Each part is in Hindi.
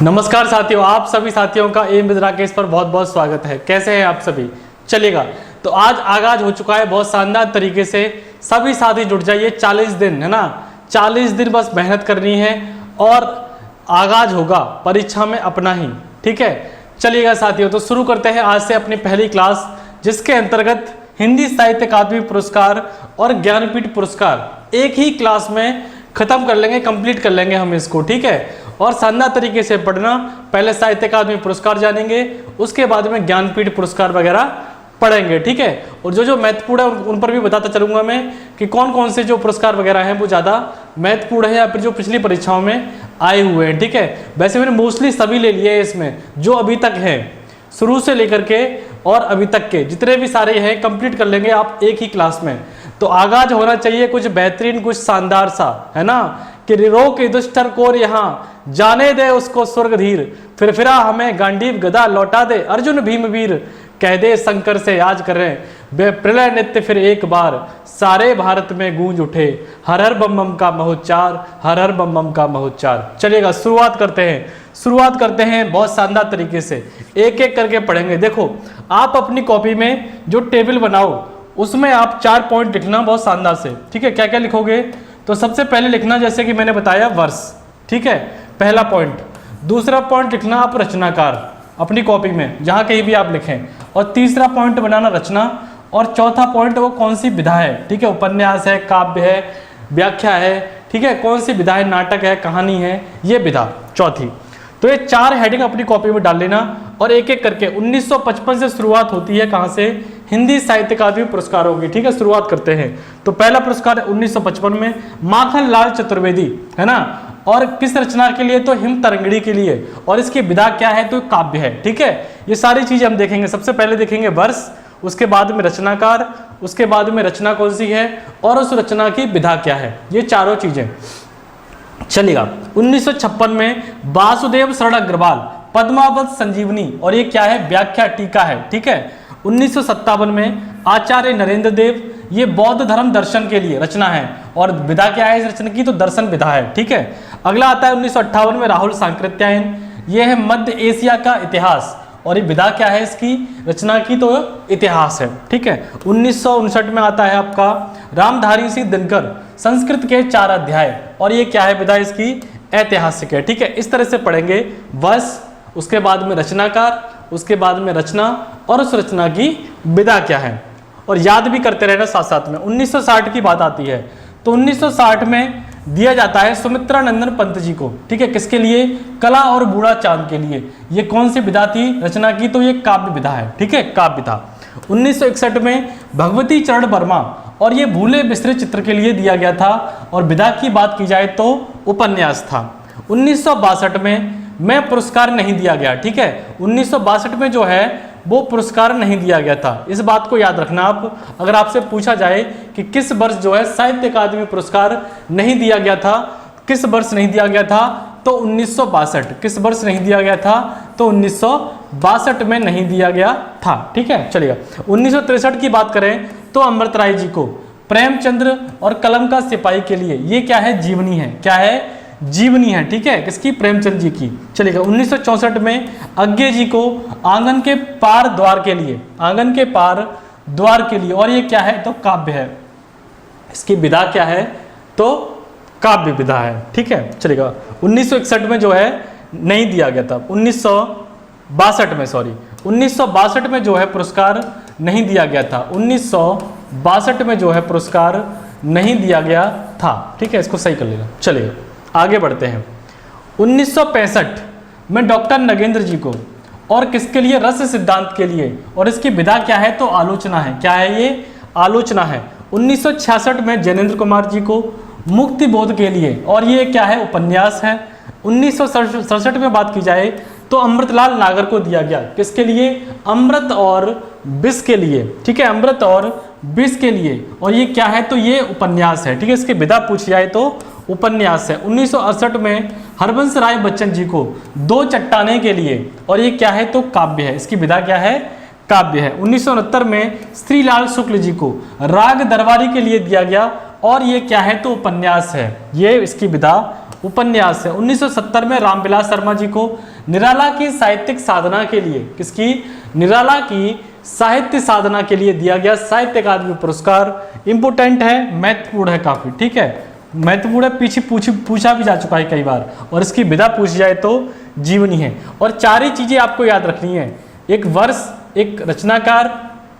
नमस्कार साथियों, आप सभी साथियों का एम विद राकेश पर बहुत बहुत स्वागत है। कैसे हैं आप सभी? चलेगा तो आज आगाज हो चुका है बहुत शानदार तरीके से। सभी साथी जुट जाइए, 40 दिन है ना, 40 दिन बस मेहनत करनी है और आगाज होगा परीक्षा में अपना ही। ठीक है, चलिएगा साथियों, तो शुरू करते हैं आज से अपनी पहली क्लास, जिसके अंतर्गत हिंदी साहित्य अकादमी पुरस्कार और ज्ञानपीठ पुरस्कार एक ही क्लास में खत्म कर लेंगे, कंप्लीट कर लेंगे हम इसको। ठीक है, और शानदार तरीके से पढ़ना। पहले साहित्य अकादमी पुरस्कार जानेंगे, उसके बाद में ज्ञानपीठ पुरस्कार वगैरह पढ़ेंगे। ठीक है, और जो जो महत्वपूर्ण है उन पर भी बताता चलूंगा मैं कि कौन कौन से जो पुरस्कार वगैरह हैं वो ज़्यादा महत्वपूर्ण है या फिर जो पिछली परीक्षाओं में आए हुए हैं। ठीक है, वैसे मैंने मोस्टली सभी ले लिए हैं इसमें, जो अभी तक हैं शुरू से लेकर के और अभी तक के जितने भी सारे हैं कंप्लीट कर लेंगे आप एक ही क्लास में। तो आगाज होना चाहिए कुछ बेहतरीन, कुछ शानदार सा, है ना, कि रोक दुष्टर कोर यहाँ जाने दे उसको स्वर्ग धीर, फिर हमें गांडीव गदा लौटा दे अर्जुन भीम वीर, कह दे शंकर से आज करें प्रलय नित्य फिर एक बार, सारे भारत में गूंज उठे हर हर बम बम का महोच्चार, हर हर बम बम का महोच्चार। चलिएगा शुरुआत करते हैं बहुत शानदार तरीके से, एक एक करके पढ़ेंगे। देखो, आप अपनी कॉपी में जो टेबल बनाओ उसमें आप 4 पॉइंट लिखना बहुत शानदार से। ठीक है, क्या क्या लिखोगे? तो सबसे पहले लिखना, जैसे कि मैंने बताया, वर्ष। ठीक है, पहला पॉइंट। दूसरा पॉइंट लिखना आप रचनाकार अपनी कॉपी में, जहाँ कहीं भी आप लिखें। और तीसरा पॉइंट बनाना रचना। और चौथा पॉइंट वो कौन सी विधा है। ठीक है, उपन्यास है, काव्य है, व्याख्या है। ठीक है, कौन सी विधा है, नाटक है, कहानी है, ये विधा चौथी। तो ये 4 हेडिंग अपनी कॉपी में डाल लेना और एक एक करके 1955 से शुरुआत होती है। कहाँ से? हिंदी साहित्य अकादमी पुरस्कारों की। ठीक है, शुरुआत करते हैं। तो पहला पुरस्कार है 1955 में माखन लाल चतुर्वेदी, है ना। और किस रचना के लिए? तो हिम तरंगिणी के लिए। और इसकी विधा क्या है? तो काव्य है। ठीक है, ये सारी चीजें हम देखेंगे। सबसे पहले देखेंगे वर्ष, उसके बाद में रचनाकार, उसके बाद में रचना कौन सी है और उस रचना की विधा क्या है, ये चारों चीजें। चलिएगा, 1956 में वासुदेव शरण अग्रवाल पद्मावत संजीवनी, और ये क्या है? व्याख्या टीका है। ठीक है, 1957 में आचार्य नरेंद्र देव, ये बौद्ध धर्म दर्शन के लिए रचना है। और विधा क्या है इस रचना की? तो दर्शन विधा है। ठीक है, अगला आता है 1958 में राहुल सांकृत्यायन, ये है मध्य एशिया का इतिहास। और ये विधा क्या है इसकी रचना की? तो इतिहास है। ठीक है, 1959 में आता है आपका रामधारी सिंह दिनकर, संस्कृत के 4 अध्याय, और ये क्या है? विधा इसकी ऐतिहासिक है। ठीक है, इस तरह से पढ़ेंगे वर्ष, उसके बाद में रचनाकार, उसके बाद में रचना और उस रचना की विधा क्या है, और याद भी करते रहना साथ साथ में। 1960 की बात आती है, तो 1960 में दिया जाता है सुमित्रा नंदन पंत जी को। ठीक है, किसके लिए? कला और बूढ़ा चांद के लिए। ये कौन सी विधा थी रचना की? तो ये काव्य विधा है। ठीक है, काव्य विधा। 1961 में भगवती चरण वर्मा, और ये भूले बिसरे चित्र के लिए दिया गया था। और विधा की बात की जाए तो उपन्यास था। 1962 में पुरस्कार नहीं दिया गया। ठीक है, 1962 में जो है वो पुरस्कार नहीं दिया गया था। इस बात को याद रखना आप, अगर आपसे पूछा जाए कि किस वर्ष जो है साहित्य अकादमी पुरस्कार नहीं दिया गया था, किस वर्ष नहीं दिया गया था, तो 1962। किस वर्ष नहीं दिया गया था? तो 1962 में नहीं दिया गया था। ठीक है, चलिएगा। 1963 की बात करें तो अमृत राय जी को प्रेमचंद्र और कलम का सिपाही के लिए, ये क्या है? जीवनी है। क्या है? जीवनी है। ठीक है, किसकी? प्रेमचंद जी की। चलेगा, 1964 में अज्ञे जी को आंगन के पार द्वार के लिए, आंगन के पार द्वार के लिए, और ये क्या है? तो काव्य है। इसकी विधा क्या है? तो काव्य विधा है। ठीक है, चलेगा। 1961 में जो है नहीं दिया गया था, 1962 में, सॉरी, 1962 में जो है पुरस्कार नहीं दिया गया था। 1962 में जो है पुरस्कार नहीं दिया गया था। ठीक है, इसको सही कर लेना। चलिए आगे बढ़ते हैं। 1965 में डॉक्टर नगेंद्र जी को, और किसके लिए? रस सिद्धांत के लिए। और इसकी विधा क्या है? तो आलोचना है। क्या है ये? आलोचना है। 1966 में जैनेन्द्र कुमार जी को मुक्ति बोध के लिए, और ये क्या है? उपन्यास है। 1967 में बात की जाए तो अमृतलाल नागर को दिया गया। किसके लिए? अमृत और विष के लिए। ठीक है, अमृत और विष के लिए, और ये क्या है? तो ये उपन्यास है। ठीक है, इसकी विधा पूछी जाए तो उपन्यास है। 1968 में हरबंस राय बच्चन जी को 2 चट्टाने के लिए, और ये क्या है? तो काव्य है। इसकी विधा क्या है? काव्य है। 1969 में श्रीलाल शुक्ल जी को राग दरबारी के लिए दिया गया, और ये क्या है? तो उपन्यास है। ये इसकी विधा उपन्यास है। 1970 में रामविलास शर्मा जी को निराला की साहित्यिक साधना के लिए, किसकी, निराला की साहित्य साधना के लिए दिया गया साहित्य अकादमी पुरस्कार। इंपोर्टेंट है, महत्वपूर्ण है काफी, ठीक है, महत्वपूर्ण है, पीछे पूछा भी जा चुका है कई बार, और इसकी विधा पूछी जाए तो जीवनी है। और चार ही चीजें आपको याद रखनी है, एक वर्ष, एक रचनाकार,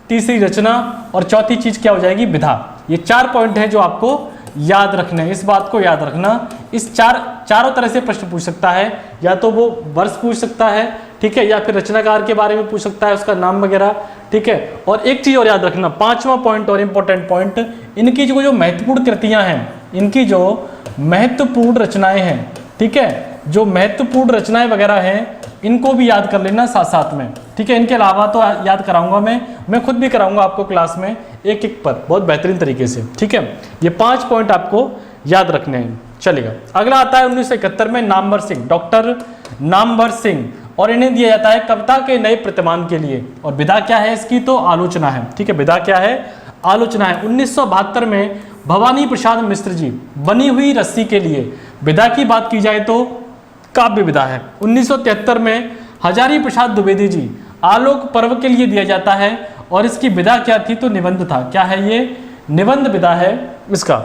तीसरी रचना, और चौथी चीज क्या हो जाएगी, विधा। ये 4 पॉइंट हैं जो आपको याद रखना है, इस बात को याद रखना। इस चारों तरह से प्रश्न पूछ सकता है, या तो वो वर्ष पूछ सकता है, ठीक है, या फिर रचनाकार के बारे में पूछ सकता है, उसका नाम वगैरह, ठीक है। और एक चीज और याद रखना, 5वां पॉइंट और इंपॉर्टेंट पॉइंट, इनकी जो महत्वपूर्ण कृतियां हैं, इनकी जो महत्वपूर्ण रचनाएं हैं, ठीक है, जो महत्वपूर्ण रचनाएं वगैरह हैं, इनको भी याद कर लेना साथ साथ में, ठीक है। इनके अलावा तो याद कराऊंगा मैं खुद भी कराऊंगा आपको क्लास में एक एक पर बहुत बेहतरीन तरीके से, ठीक है। ये 5 पॉइंट आपको याद रखने हैं। चलेगा, अगला आता है 1971 में नामवर सिंह, डॉक्टर नामवर सिंह, और इन्हें दिया जाता है कविता के नए प्रतिमान के लिए। और विधा क्या है इसकी, तो आलोचना है, ठीक है, विधा क्या है, आलोचना है। 1972 में भवानी प्रसाद मिश्र जी, बनी हुई रस्सी के लिए, विधा की बात की जाए तो काव्य विधा है। 1973 में हजारी प्रसाद द्विवेदी जी, आलोक पर्व के लिए दिया जाता है, और इसकी विधा क्या थी, तो निबंध था। क्या है ये, निबंध विधा है इसका।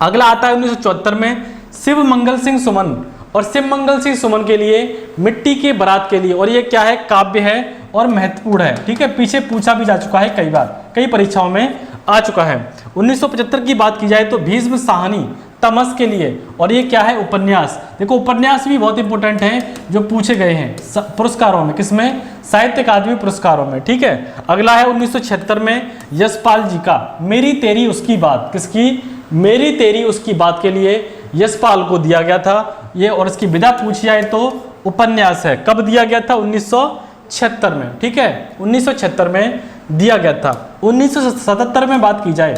अगला आता है 1974 में शिव मंगल सिंह सुमन, और शिव मंगल सिंह सुमन के लिए मिट्टी के बारात के लिए, और ये क्या है, काव्य है और महत्वपूर्ण है, ठीक है, पीछे पूछा भी जा चुका है कई बार, कई परीक्षाओं में आ चुका है। 1975 की बात की जाए तो भीष्म साहनी तमस के लिए, और ये क्या है, उपन्यास। देखो उपन्यास भी बहुत इंपॉर्टेंट हैं जो पूछे गए हैं पुरस्कारों में, किसमें, साहित्य अकादमी पुरस्कारों में, ठीक है। अगला है 1976 में यशपाल जी का मेरी तेरी उसकी बात, किसकी, मेरी तेरी उसकी बात के लिए यशपाल को दिया गया था ये, और इसकी विधा पूछी जाए तो उपन्यास है। कब दिया गया था, 1976 में, ठीक है, 1976 में दिया गया था। 1977 में बात की जाए,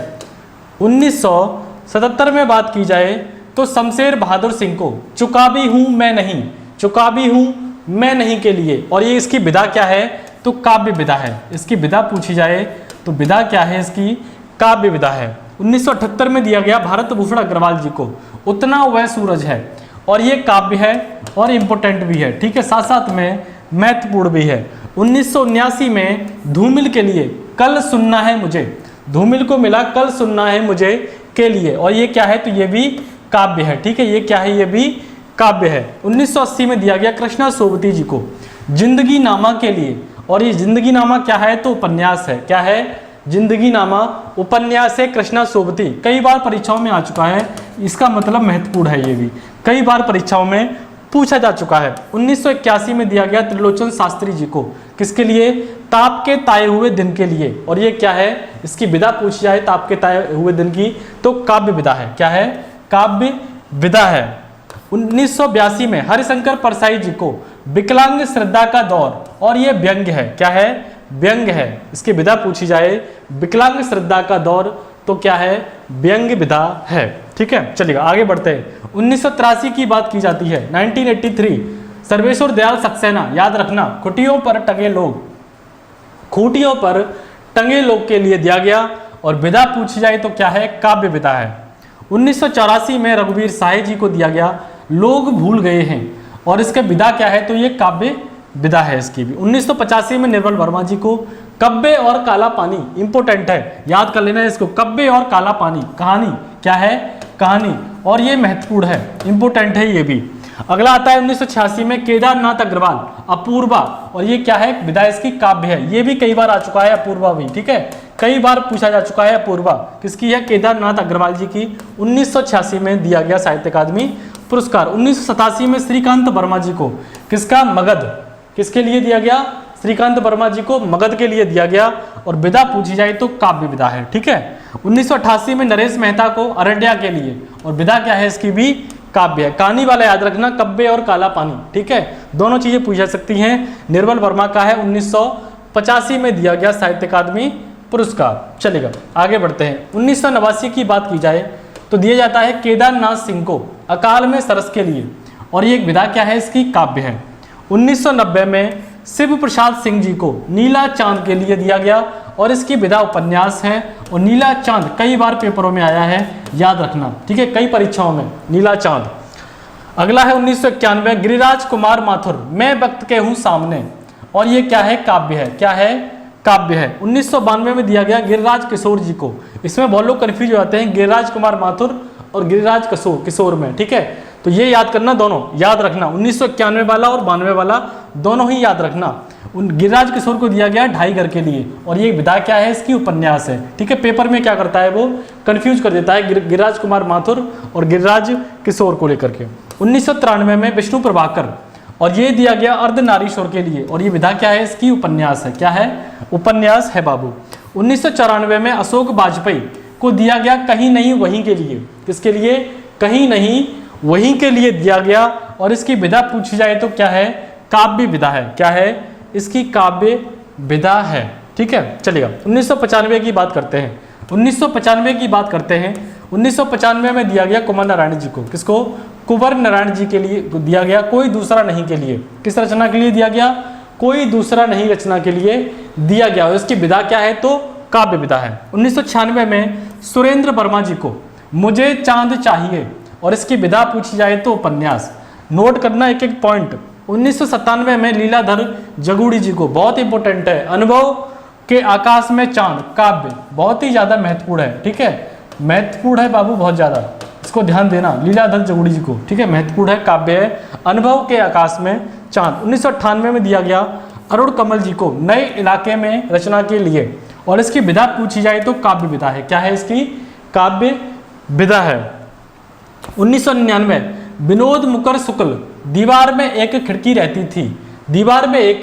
1977 में बात की जाए तो शमशेर बहादुर सिंह को चुका भी हूं मैं नहीं, चुका भी हूं मैं नहीं के लिए, और ये इसकी विधा क्या है, तो काव्य विधा है। इसकी विधा पूछी जाए तो विधा क्या है इसकी, काव्य विधा है। 1978 में दिया गया भारत भूषण अग्रवाल जी को उतना वह सूरज है, और ये काव्य है और इम्पोर्टेंट भी है, ठीक है, साथ साथ में महत्वपूर्ण भी है। 1979 में धूमिल के लिए कल सुनना है मुझे, धूमिल को मिला कल सुनना है मुझे के लिए, और ये क्या है, तो ये भी काव्य है, ठीक है, ये क्या है, ये भी काव्य है। 1980 में दिया गया कृष्णा सोबती जी को जिंदगी नामा के लिए, और ये जिंदगी नामा क्या है, तो उपन्यास है। क्या है, जिंदगी नामा उपन्यास है, कृष्णा सोबती, कई बार परीक्षाओं में आ चुका है, इसका मतलब महत्वपूर्ण है, ये भी कई बार परीक्षाओं में पूछा जा चुका है। 1981 में दिया गया त्रिलोचन शास्त्री जी को, किसके लिए, ताप के ताए हुए दिन के लिए, और ये क्या है, इसकी विधा पूछी जाए ताप के ताए हुए दिन की, तो काव्य विधा है। क्या है, काव्य विधा है। 1982 में हरिशंकर परसाई जी को विकलांग श्रद्धा का दौर, और ये व्यंग्य है। क्या है, व्यंग्य है। इसकी विधा पूछी जाए विकलांग श्रद्धा का दौर, तो क्या है, व्यंग्य विधा है, ठीक है। चलिएगा आगे बढ़ते हैं। 1983 की बात की जाती है, 1983 सर्वेश्वर दयाल सक्सेना, याद रखना, खुटियों पर टंगे लोग, खूटियों पर टंगे लोग के लिए दिया गया, और विधा पूछी जाए तो क्या है, काव्य विधा है। 1984 में रघुवीर साहे जी को दिया गया लोग भूल गए हैं, और इसका विधा क्या है, तो ये काव्य विधा है इसकी भी। 1985 में निर्मल वर्मा जी को कब्बे और काला पानी, इंपोर्टेंट है, याद कर लेना इसको, कब्बे और काला पानी, कहानी, क्या है, कहानी, और ये महत्वपूर्ण है, इंपोर्टेंट है ये भी। अगला आता है 1986 में केदारनाथ अग्रवाल अपूर्वा, और ये क्या है, विधा इसकी काव्य है। ये भी कई बार आ चुका है अपूर्वा भी, ठीक है, कई बार पूछा जा चुका है अपूर्वा, किसकी है, केदारनाथ अग्रवाल जी की। 1986 में दिया गया साहित्य अकादमी पुरस्कार। 1987 में श्रीकांत वर्मा जी को, किसका, मगध, किसके लिए दिया गया, श्रीकांत वर्मा जी को मगध के लिए दिया गया, और विधा पूछी जाए तो काव्य विधा है, ठीक है। 1988 में नरेश मेहता को अरण्या के लिए, और विधा क्या है इसकी भी, काव्य है। कहानी वाला याद रखना, कब्बे और काला पानी, ठीक है, दोनों चीजें पूछी जा सकती हैं। निर्मल वर्मा का है, 1985 में दिया गया साहित्य अकादमी पुरस्कार। चलेगा आगे बढ़ते हैं। 1989 की बात की जाए तो दिया जाता है केदारनाथ सिंह को अकाल में सरस के लिए, और ये एक विधा क्या है इसकी, काव्य है। 1990 में शिव प्रसाद सिंह जी को नीला चांद के लिए दिया गया, और इसकी विधा उपन्यास है, और नीला चांद कई बार पेपरों में आया है, याद रखना, ठीक है, कई परीक्षाओं में नीला चांद। अगला है 1991 गिरिराज कुमार माथुर, मैं वक्त के हूं सामने, और ये क्या है, काव्य है। क्या है, काव्य है। 1992 में दिया गया गिरिराज किशोर जी को। इसमें बहुत लोग कंफ्यूज हो जाते हैं गिरिराज कुमार माथुर और गिरिराज किशोर में, ठीक है। तो ये याद करना, दोनों याद रखना, 1991 वाला और 92 वाला दोनों ही याद रखना। उन गिरिराज किशोर को दिया गया ढाई घर के लिए, और ये विधा क्या है, इसकी उपन्यास है, ठीक है। पेपर में क्या करता है, वो कंफ्यूज कर देता है गिरिराज कुमार माथुर और गिरिराज किशोर को लेकर के। 1993 में विष्णु प्रभाकर, और ये दिया गया अर्धनारीश्वर के लिए, और ये विधा क्या है, इसकी उपन्यास है। क्या है, उपन्यास है बाबू। 1994 में अशोक वाजपेयी को दिया गया कहीं नहीं वहीं के लिए। किसके लिए, कहीं नहीं वहीं के लिए दिया गया, और इसकी विधा पूछी जाए तो क्या है, काव्य विधा है। क्या है, इसकी काव्य विधा है, ठीक है। चलिएगा 1995 की बात करते हैं। 1995 की बात करते हैं। 1995 में दिया गया कुंवर नारायण जी को। किसको, कुंवर नारायण जी के लिए दिया गया, कोई दूसरा नहीं के लिए। किस रचना के लिए दिया गया, कोई दूसरा नहीं रचना के लिए दिया गया, और इसकी विधा क्या है, तो काव्य विधा है। 1996 में सुरेंद्र वर्मा जी को मुझे चांद चाहिए, और इसकी विधा पूछी जाए तो उपन्यास। नोट करना एक एक पॉइंट। 1997 में लीलाधर जगूड़ी जी को, बहुत इंपॉर्टेंट है, अनुभव के आकाश में चांद, काव्य, बहुत ही ज्यादा महत्वपूर्ण है, ठीक है, महत्वपूर्ण है बाबू, बहुत ज्यादा, इसको ध्यान देना। लीलाधर जगूड़ी जी को, ठीक है, महत्वपूर्ण है, काव्य है, अनुभव के आकाश में चांद। 1998 में दिया गया अरुण कमल जी को नए इलाके में रचना के लिए, और इसकी विधा पूछी जाए तो काव्य विधा है। क्या है, इसकी काव्य विधा है। 1999 विनोद मुकर शुक्ल, दीवार में एक खिड़की रहती थी, दीवार में एक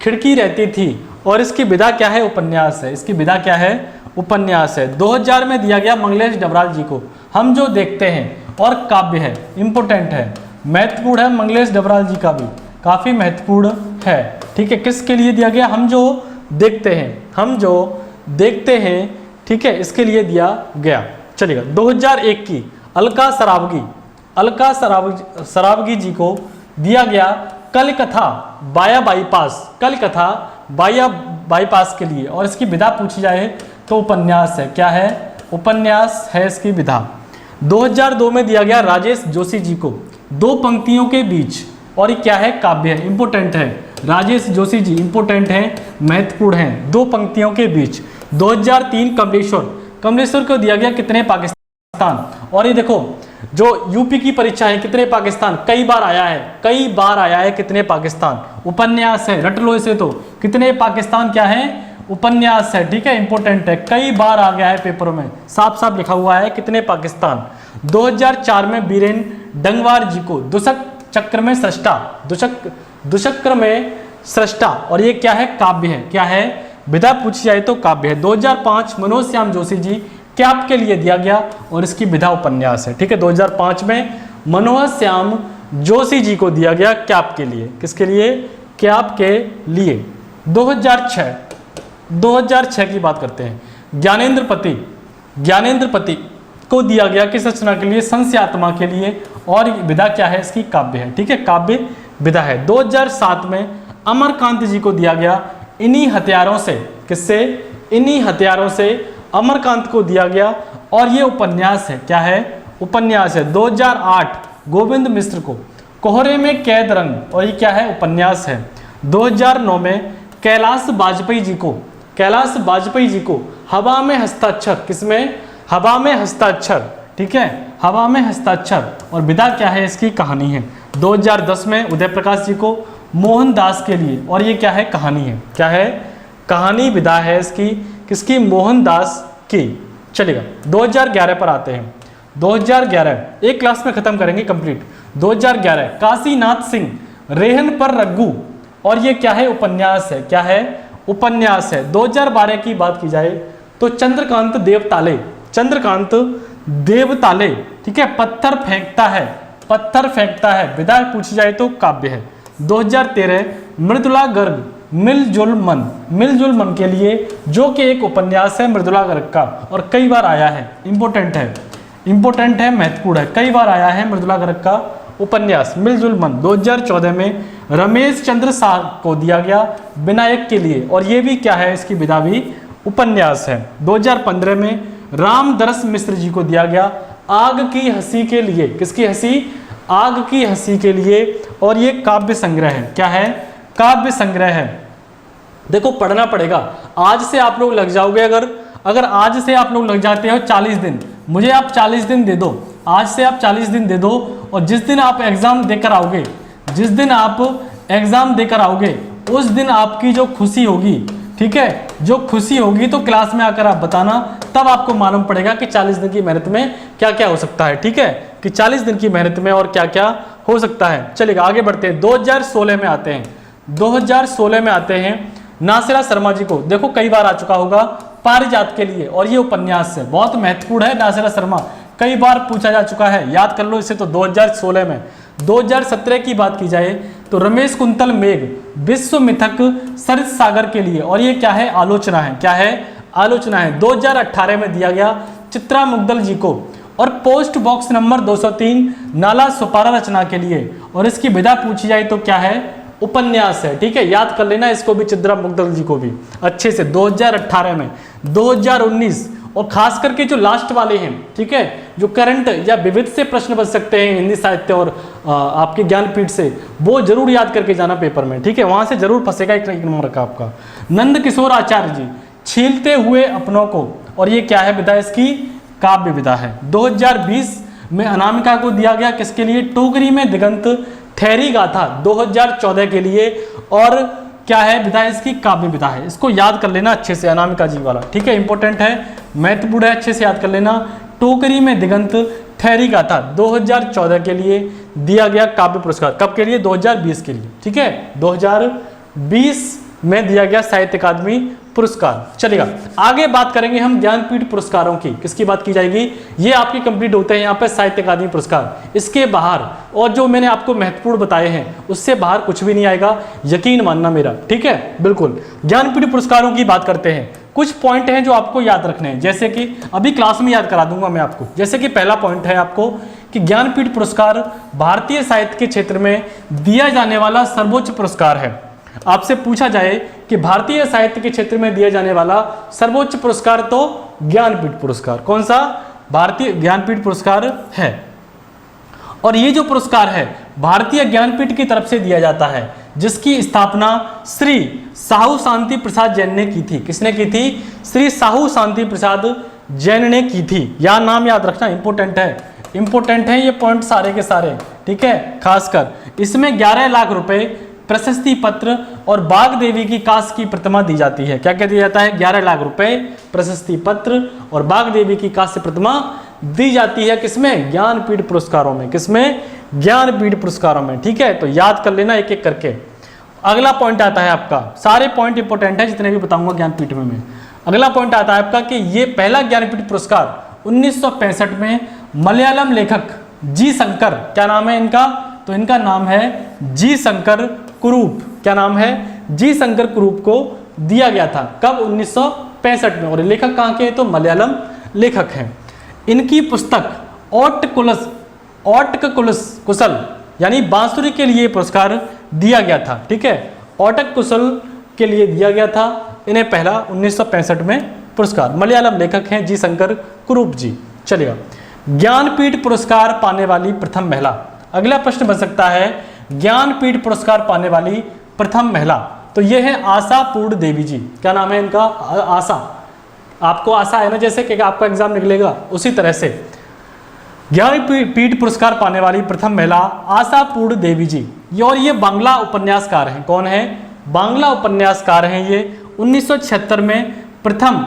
खिड़की रहती थी, और इसकी विधा क्या है, उपन्यास है। इसकी विधा क्या है, उपन्यास है। 2000 में दिया गया मंगलेश डबराल जी को हम जो देखते हैं, और काव्य है, इंपोर्टेंट है, महत्वपूर्ण है, मंगलेश डबराल जी का भी काफी महत्वपूर्ण है, ठीक है। किसके लिए दिया गया, हम जो देखते हैं, हम जो देखते हैं, ठीक है, इसके लिए दिया गया। चलिएगा 2001 की अलका सरावगी जी को दिया गया कल कथा बाया बाईपास, कल कथा बाया बाईपास के लिए, और इसकी विधा पूछी जाए तो उपन्यास है। क्या है, उपन्यास है इसकी विधा। 2002 में दिया गया राजेश जोशी जी को दो पंक्तियों के बीच, और ये क्या है, काव्य है, इंपोर्टेंट है, राजेश जोशी जी इंपोर्टेंट है, महत्वपूर्ण है, दो पंक्तियों के बीच। 2003 कमलेश्वर को दिया गया कितने पाकिस्तान, और ये देखो जो यूपी की परीक्षा है, कितने पाकिस्तान, कई बार आया है, कई बार आया है, कितने पाकिस्तान, उपन्यास है, रट लो इसे तो, कितने पाकिस्तान क्या है, उपन्यास है, ठीक है, इंपोर्टेंट है, कई बार आ गया है पेपरों में, साफ साफ लिखा हुआ है, कितने पाकिस्तान। 2004 में बीरेन डंगवार जी को दुष्क चक्र में सृष्टा, दुष्चक्र में सृष्टा, और ये क्या है, काव्य है। क्या है, विधा पूछी जाए तो काव्य है। 2005 मनोज श्याम जोशी जी कैप के लिए दिया गया, और इसकी विधा उपन्यास है, ठीक है। 2005 में मनोज श्याम जोशी जी को दिया गया कैप के लिए, किसके लिए, कैप के लिए। 2006 की बात करते हैं। ज्ञानेंद्र पति को दिया गया किस रचना के लिए, संस्यात्मा के लिए, और विधा क्या है, इसकी काव्य है, ठीक है, काव्य विधा है। 2007 में अमरकांत जी को दिया गया इन्हीं हथियारों से, किससे, इन्हीं हथियारों से अमरकांत को दिया गया, और ये उपन्यास है। क्या है, उपन्यास है। 2008 गोविंद मिश्र को कोहरे में कैद रंग, और ये क्या है, उपन्यास है। 2009 में कैलाश वाजपेयी जी को हवा में हस्ताक्षर, किसमें, हवा में हस्ताक्षर, ठीक है, हवा में हस्ताक्षर, और विधा क्या है, इसकी कहानी है। 2010 में उदय प्रकाश जी को मोहनदास के लिए, और ये क्या है, कहानी है। क्या है, कहानी विधा है इसकी, किसकी, मोहनदास की। चलेगा 2011 पर आते हैं। 2011 एक क्लास में खत्म करेंगे कंप्लीट। 2011 काशीनाथ सिंह रेहन पर रग्गू, और ये क्या है, उपन्यास है। क्या है, उपन्यास है। 2012 की बात की जाए तो चंद्रकांत देवताले, ठीक है, पत्थर फेंकता है, विधा पूछी जाए तो काव्य है। 2013 मृदुला गर्ग मिलजुल मन के लिए, जो कि एक उपन्यास है मृदुला गर्ग का, और कई बार आया है, इंपोर्टेंट है, महत्वपूर्ण है, कई बार आया है मृदुला गर्ग का उपन्यास मिलजुल मन। 2014 में रमेश चंद्र शाह को दिया गया विनायक के लिए, और ये भी क्या है, इसकी विधा भी उपन्यास है। 2015 में रामदरस मिश्र जी को दिया गया आग की हंसी के लिए, किसकी हंसी, आग की हंसी के लिए, और ये काव्य संग्रह है। क्या है? काव्य संग्रह है। देखो पढ़ना पड़ेगा, आज से आप लोग लग जाओगे, अगर आज से आप लोग लग जाते हो 40 दिन, मुझे आप 40 दिन दे दो, आज से आप 40 दिन दे दो, और जिस दिन आप एग्जाम देकर आओगे, जिस दिन आप एग्जाम देकर आओगे उस दिन आपकी जो खुशी होगी, ठीक है, जो खुशी होगी तो क्लास में आकर आप बताना, तब आपको मालूम पड़ेगा कि 40 दिन की मेहनत में क्या क्या हो सकता है। ठीक है, कि 40 दिन की मेहनत में और क्या क्या हो सकता है। चलिएगा आगे बढ़ते हैं, 2016 में आते हैं। 2016 में आते हैं नासिरा शर्मा जी को, देखो कई बार आ चुका होगा पारिजात के लिए, और ये उपन्यास है, बहुत महत्वपूर्ण है। नासिरा शर्मा कई बार पूछा जा चुका है, याद कर लो इसे। तो 2016 में, 2017 की बात की जाए तो रमेश कुंतल मेघ विश्व मिथक सरित सागर के लिए, और ये क्या है? आलोचना है। क्या है? आलोचना है। 2018 में दिया गया चित्रा मुग्दल जी को, और पोस्ट बॉक्स नंबर 203 नाला सुपारा रचना के लिए, और इसकी विधा पूछी जाए तो क्या है? उपन्यास है। ठीक है, याद कर लेना इसको भी, चित्रा मुग्दल जी को भी अच्छे से। 2018 में, 2019, और खास करके जो लास्ट वाले हैं, ठीक है, जो करंट या विविध से प्रश्न बच सकते हैं हिंदी साहित्य और आपके ज्ञानपीठ से, वो जरूर याद करके जाना पेपर में। ठीक है, वहां से जरूर फंसेगा एक नंबर का आपका। नंद किशोर आचार्य जी छीलते हुए अपनों को, और ये क्या है? विधा इसकी काव्य विधा है। 2020 में अनामिका को दिया गया किसके लिए? टोकरी में दिगंत ठहरी गाथा 2014 के लिए, और क्या है? विधा इसकी काव्य विधा है। इसको याद कर लेना अच्छे से, अनामिका जी वाला। ठीक है, इंपॉर्टेंट है, महत्वपूर्ण है, अच्छे से याद कर लेना। टोकरी में दिगंत ठहरी गाथा 2014 के लिए दिया गया काव्य पुरस्कार। कब के लिए? 2020 के लिए। ठीक है, 2020 में दिया गया साहित्य अकादमी पुरस्कार। चलेगा आगे बात करेंगे हम ज्ञानपीठ पुरस्कारों की। किसकी बात की जाएगी? ये आपके कंप्लीट होते हैं यहाँ पे साहित्य अकादमी पुरस्कार। इसके बाहर और जो मैंने आपको महत्वपूर्ण बताए हैं उससे बाहर कुछ भी नहीं आएगा, यकीन मानना मेरा। ठीक है, बिल्कुल। ज्ञानपीठ पुरस्कारों की बात करते हैं। कुछ पॉइंट हैं जो आपको याद रखने हैं, जैसे कि अभी क्लास में याद करा दूंगा मैं आपको। जैसे कि पहला पॉइंट है आपको कि ज्ञानपीठ पुरस्कार भारतीय साहित्य के क्षेत्र में दिया जाने वाला सर्वोच्च पुरस्कार है। आपसे पूछा जाए कि भारतीय साहित्य के क्षेत्र में दिया जाने वाला सर्वोच्च पुरस्कार, तो ज्ञानपीठ पुरस्कार। कौन सा? भारतीय ज्ञानपीठ पुरस्कार है। और ये जो पुरस्कार है भारतीय ज्ञानपीठ की तरफ से दिया जाता है, जिसकी स्थापना श्री साहू शांति प्रसाद जैन ने की थी। किसने की थी? श्री साहू शांति प्रसाद जैन ने की थी। यह नाम याद रखना, इंपोर्टेंट है, इंपोर्टेंट है ये पॉइंट सारे के सारे। ठीक है, खासकर इसमें 11 लाख रुपए, प्रशस्ति पत्र और बाग देवी की कांस्य की प्रतिमा दी जाती है। क्या क्या दिया जाता है? 11 लाख रुपए, प्रशस्ति पत्र और बाग देवी की कांस्य प्रतिमा दी जाती है। किसमें? ज्ञानपीठ पुरस्कारों में। किसमें? ज्ञानपीठ पुरस्कारों में। ठीक है, तो याद कर लेना एक एक करके। अगला पॉइंट आता है आपका, सारे पॉइंट इंपोर्टेंट है जितने भी बताऊंगा ज्ञानपीठ में मैं। अगला पॉइंट आता है आपका कि ये पहला ज्ञानपीठ पुरस्कार 1965 में मलयालम लेखक जी शंकर, क्या नाम है इनका? तो इनका नाम है जी शंकर कुरूप। क्या नाम है? जी शंकर कुरूप को दिया गया था। कब? 1965 में। और लेखक कहाँ के? तो मलयालम लेखक हैं। इनकी पुस्तक औटक कुशल यानी बांसुरी के लिए पुरस्कार दिया गया था। ठीक है, औटक कुशल के लिए दिया गया था इन्हें पहला 1965 में पुरस्कार। मलयालम लेखक हैं जी शंकर कुरूप जी। चलिएगा, ज्ञानपीठ पुरस्कार पाने वाली प्रथम महिला। अगला प्रश्न बन सकता है ज्ञानपीठ पुरस्कार पाने वाली प्रथम महिला, तो ये है आशा पूर्ण देवी जी। क्या नाम है इनका? आशा। आपको आशा है ना, जैसे कि आपका एग्जाम निकलेगा उसी तरह से। ज्ञानपीठ पुरस्कार पाने वाली प्रथम महिला आशा पूर्ण देवी जी। और ये बांग्ला उपन्यासकार हैं। कौन है? बांग्ला उपन्यासकार हैं ये। 1976 में प्रथम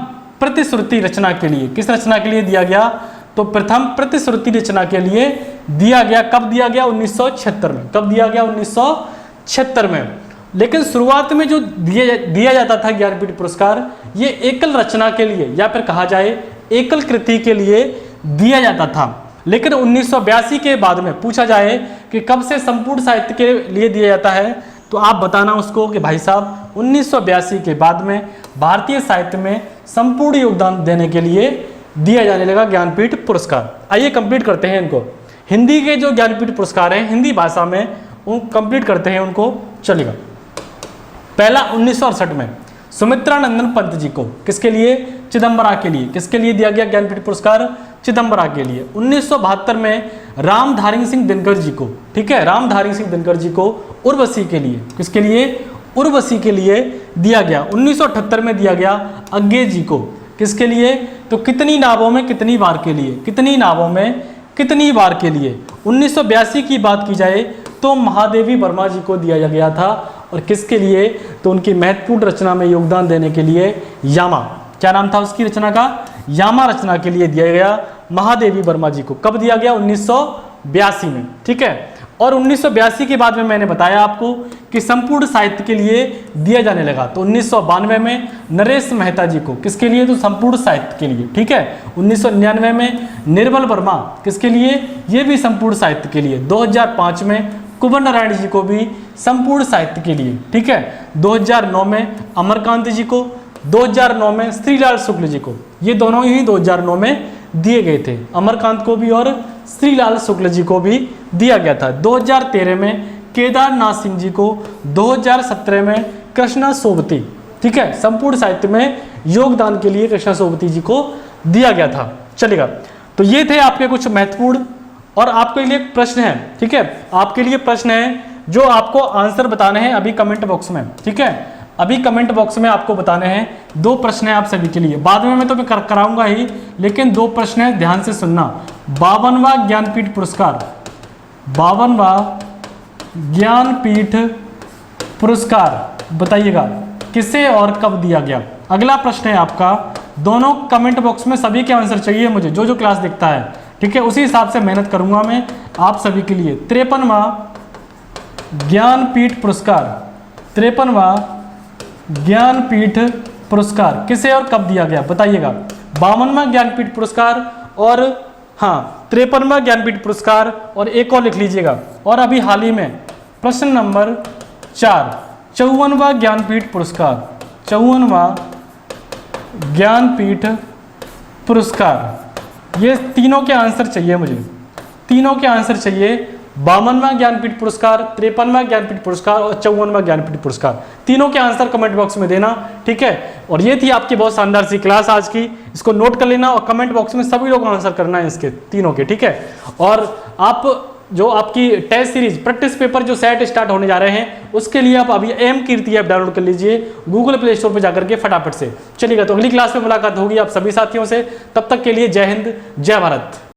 प्रतिश्रुति रचना के लिए, किस रचना के लिए दिया गया? तो प्रथम प्रतिश्रुति रचना के लिए दिया गया। कब दिया गया? 1976 में। कब दिया गया? 1976 में। लेकिन शुरुआत में जो दिया जाता था ज्ञानपीठ पुरस्कार, ये एकल रचना के लिए या फिर कहा जाए एकल कृति के लिए दिया जाता था। लेकिन 1982 के बाद में पूछा जाए कि कब से संपूर्ण साहित्य के लिए दिया जाता है, तो आप बताना उसको कि भाई साहब 1982 के बाद में भारतीय साहित्य में संपूर्ण योगदान देने के लिए दिया जाने लगा ज्ञानपीठ पुरस्कार। आइए कंप्लीट करते हैं इनको। हिंदी के जो ज्ञानपीठ पुरस्कार हैं हिंदी भाषा में, उन कंप्लीट करते हैं उनको। चलेगा, पहला 1968 में सुमित्रा नंदन पंत जी को, किसके लिए? चिदम्बरा के लिए। किसके लिए दिया गया ज्ञानपीठ पुरस्कार? चिदम्बरा के लिए। 1972 में रामधारी सिंह दिनकर जी को, ठीक है, रामधारी सिंह दिनकर जी को उर्वशी के लिए, किसके लिए, उर्वशी के लिए दिया गया। 1978 में दिया गया अज्ञे जी को, किसके लिए, तो कितनी नावों में कितनी बार के लिए, कितनी नावों में कितनी बार के लिए। 1982 की बात की जाए तो महादेवी वर्मा जी को दिया गया था, और किसके लिए, तो उनकी महत्वपूर्ण रचना में योगदान देने के लिए यामा, क्या नाम था उसकी रचना का, यामा रचना के लिए दिया गया महादेवी वर्मा जी को। कब दिया गया, 1982 में, ठीक है। और 1982 के बाद में मैंने बताया आपको कि संपूर्ण साहित्य के लिए दिया जाने लगा, तो 1992 में नरेश मेहता जी को, किसके लिए, तो संपूर्ण साहित्य के लिए, ठीक है। 1999 में निर्मल वर्मा, किसके लिए, ये भी संपूर्ण साहित्य के लिए। 2005 में कुंवर नारायण जी को भी संपूर्ण साहित्य के लिए, ठीक है। 2009 में अमरकांत जी को, 2009 में श्रीलाल शुक्ल जी को, ये दोनों ही 2009 में दिए गए थे, अमरकांत को भी और श्रीलाल शुक्ल जी को भी दिया गया था। 2013 में केदारनाथ सिंह जी को, 2017 में कृष्णा सोबती, ठीक है, संपूर्ण साहित्य में योगदान के लिए कृष्णा सोबती जी को दिया गया था। चलेगा, तो ये थे आपके कुछ महत्वपूर्ण, और आपके लिए एक प्रश्न है, ठीक है, आपके लिए प्रश्न है जो आपको आंसर बताने हैं अभी कमेंट बॉक्स में, ठीक है, अभी कमेंट बॉक्स में आपको बताने हैं। 2 प्रश्न है आप सभी के लिए, बाद में मैं तो कराऊंगा ही, लेकिन 2 प्रश्न है, ध्यान से सुनना। 52वां ज्ञानपीठ पुरस्कार, 52वां ज्ञानपीठ पुरस्कार बताइएगा किसे और कब दिया गया। अगला प्रश्न है आपका, दोनों कमेंट बॉक्स में सभी के आंसर चाहिए मुझे, जो जो क्लास देखता है, ठीक है, उसी हिसाब से मेहनत करूंगा मैं आप सभी के लिए। 53वां ज्ञानपीठ पुरस्कार, 53वां ज्ञानपीठ पुरस्कार किसे और कब दिया गया बताइएगा। 52वां ज्ञानपीठ पुरस्कार, और हाँ 53वां ज्ञानपीठ पुरस्कार, और एक और लिख लीजिएगा। और अभी हाल ही में प्रश्न नंबर 4, 54वां ज्ञानपीठ पुरस्कार, 54वां ज्ञानपीठ पुरस्कार, ये तीनों के आंसर चाहिए मुझे, तीनों के आंसर चाहिए। 52वां ज्ञानपीठ पुरस्कार, 53वां ज्ञानपीठ पुरस्कार और 54वां ज्ञानपीठ पुरस्कार, तीनों के आंसर कमेंट बॉक्स में देना, ठीक है। और ये थी आपकी बहुत शानदार सी क्लास आज की, इसको नोट कर लेना और कमेंट बॉक्स में सभी लोग आंसर करना है इसके तीनों के, ठीक है। और आप जो आपकी टेस्ट सीरीज प्रैक्टिस पेपर जो सेट स्टार्ट होने जा रहे हैं, उसके लिए आप अभी एम कीर्ति ऐप डाउनलोड कर लीजिए गूगल प्ले स्टोर पर जाकर के फटाफट से। चलिएगा, तो अगली क्लास में मुलाकात होगी आप सभी साथियों से, तब तक के लिए जय हिंद, जय भारत।